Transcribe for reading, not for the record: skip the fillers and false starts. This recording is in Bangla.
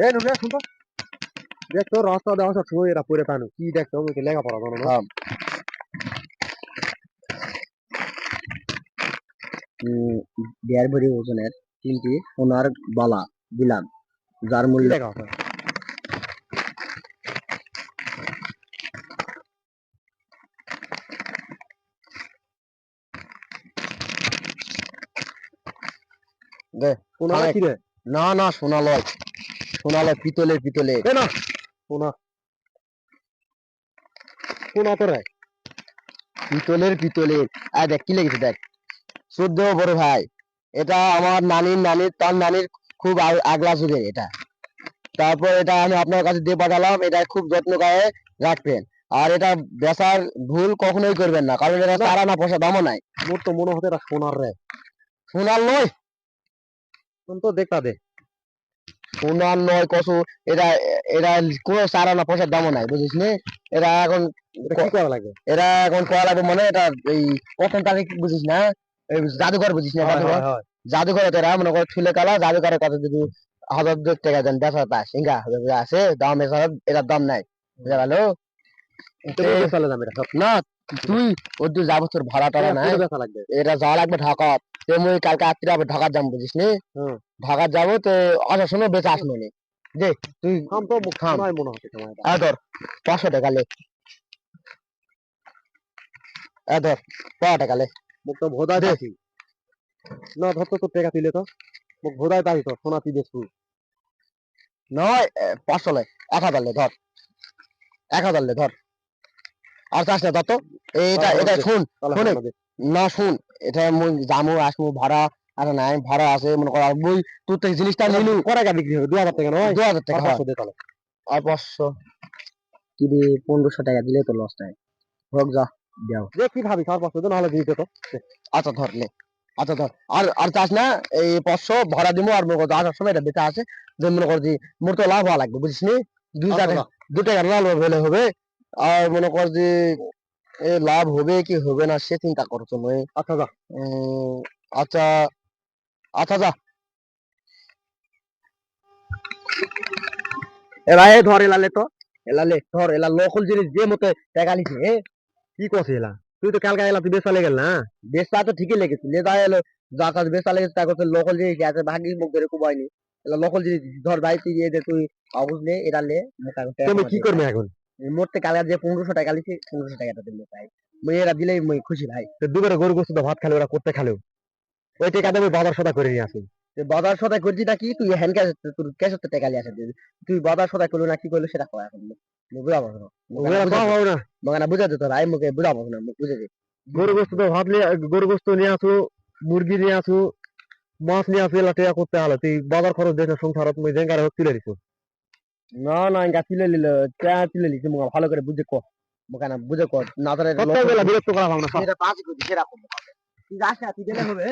এই নুনে শুনতো দেখতো রাস্তা দেওয়া সব সময় এরা পড়ে থানো কি দেখতো আমাকে লেখাপড়া জানো না। দেড় ভরি ওজনের 3টি সোনার বালা দিলাম, যার কি মূল্য লেখা আছে? দে। সোনা না কি রে? না না, সোনা লয়, সোনা লয়, পিতলের পিতলের এ না সোনা সোনা তো রে পিতলের পিতলের। দেখ কি লেগেছে, দেখ 14 বড় ভাই। এটা আমার নানির তার নানির খুব আগলা যুগের এটা। তারপর এটা আমি আপনার কাছে দিয়ে পাঠালাম, এটা খুব যত্ন করে রাখবেন। আর এটা বেচার ভুল কখনোই করবেন না, কারণ এটা তারা না পয়সা দামও নাই। মোর তো মনে হতে এটা সোনার রে। সোনার নয়, তো দেখা দে সোনার নয় কসু। এটা এটা কোনো চারা না পয়সার দামও নাই, বুঝিস নি? এরা এখন এটা কি করা লাগে? এরা এখন করা লাগবে মানে এটা এই প্রথম তারিখ বুঝিস না, এই জাদুঘর বুঝিস না? জাদুঘর, জাদুঘরে তোরা মনে কর ঠুলে কালা জাদুঘরের কথা যদি 1000 টাকা দেন বেচা তা সিঙ্গা আছে দাম, এছাড়া এটার দাম নাই, বুঝা গেল? চলে যাবে এটা সব না তুই ওর যাবো, তোর ভাড়া টাড়া নাই, দেখা লাগবে। এটা যাওয়া লাগবে ঢাকা। তো মুই কালকে রাত্রে আবার ঢাকা যাবো, বুঝিস নি? ঢাকা যাবো তো আসার সময় বেঁচে আসবো নি। দে তুই থাম তো মুখ থাম। নাই মনে হচ্ছে তোমার এটা। ধর 500 টাকা লে, ধর 5 টাকা লে। মুখ তো ভোদায় পাচ্ছি না, ধর তো তোর টাকা দিলে তো মুখ ভোদায় পাচ্ছি তো সোনা তুই দেখছু নয় 500 লে, 1000 লে ধর, 1000 লে ধর। আর চাস না ধর তো। এটা এটা শুন, শুনে না শুন, এটা মুই জামু আসমু ভাড়া আর নাই, ভাড়া আছে মনে কর। মুই তোর থেকে জিনিসটা নিলু, কয় টাকা বিক্রি হবে? 2000 টাকা নয়? 2000 টাকা হয়। 500 দে তাহলে। আর 500 কি রে, 1500 টাকা দিলে তো লস নাই। হোক যা দাও। যে কি ভাবি 500 দে নাহলে দিতে তো। আচ্ছা ধর লে, আচ্ছা ধর। আর আর চাস না, এই 500 ভাড়া দিমু। আর মনে কর আসার সময় এটা বেচা আছে, যে মনে কর যে মোর তো লাভ হওয়া লাগবে, বুঝিস নি? 2 টাকা 2 টাকা লাভ হলে হবে। আর মনে কর যে এ লাভ হবে কি হবে না সে চিন্তা করো তুমি। আচ্ছা যা। আচ্ছা আচ্ছা যা। এ ভাই ধর এলালে তো এলালে ধর, এলা লোকাল জিনিস যে মতে টাকা লিখে। কি করছিস এলা? তুই তো কালকে এলা তুই বেচা লেগেল না? বেচা তো ঠিকই লেগেছে, লেদা এলো যা কাজ বেচা লেগেছে তা করতে লোকাল জিনিস আছে, ভাগি মুখ ধরে কুবাইনি। এলা লোকাল জিনিস ধর ভাই, তুই এ দে, তুই বুঝলে এটা লে। তুমি কি করবে এখন? মোটতে কালকে যে 1500 টাকা লিখে 1500 টাকাটা দিলে ভাই, মুই এরা দিলেই মুই খুশি ভাই। দুবারে গরু গোস্ত ভাত খালে ওরা করতে খালেও ওই টাকা দিয়ে বাজার সদা করে নিয়ে আসি। বাজার সদাই করছি নাকি তুই হ্যান্ড ক্যাশ, তোর ক্যাশ হতে টাকা লিয়ে আসে দিবি। তুই বাজার সদাই করলো না কি করলো সেটা কয় এখন বুঝাবো না। মগানা বুঝা দিত ভাই, মুখে বুঝাবো না, মুখ বুঝে দে। গরু গোস্ত তো ভাত নিয়ে, গরু গোস্ত নিয়ে আসু, মুরগি নিয়ে আসু, মাছ নিয়ে আসু, এলা টাকা করতে হলো তুই বাজার খরচ দেখে সংসারত মুই জেঙ্গারে হোক তুলে দিছো। না না ইঙ্গা তুলে নিল, তুলে নিছি মুখা ভালো করে বুঝে ক, মুখানা বুঝে ক না ধরে কত বেলা বিরক্ত করা ভাবনা সব। সেটা পাঁচ করছি সেরকম। তুই যাস না, তুই গেলে হবে।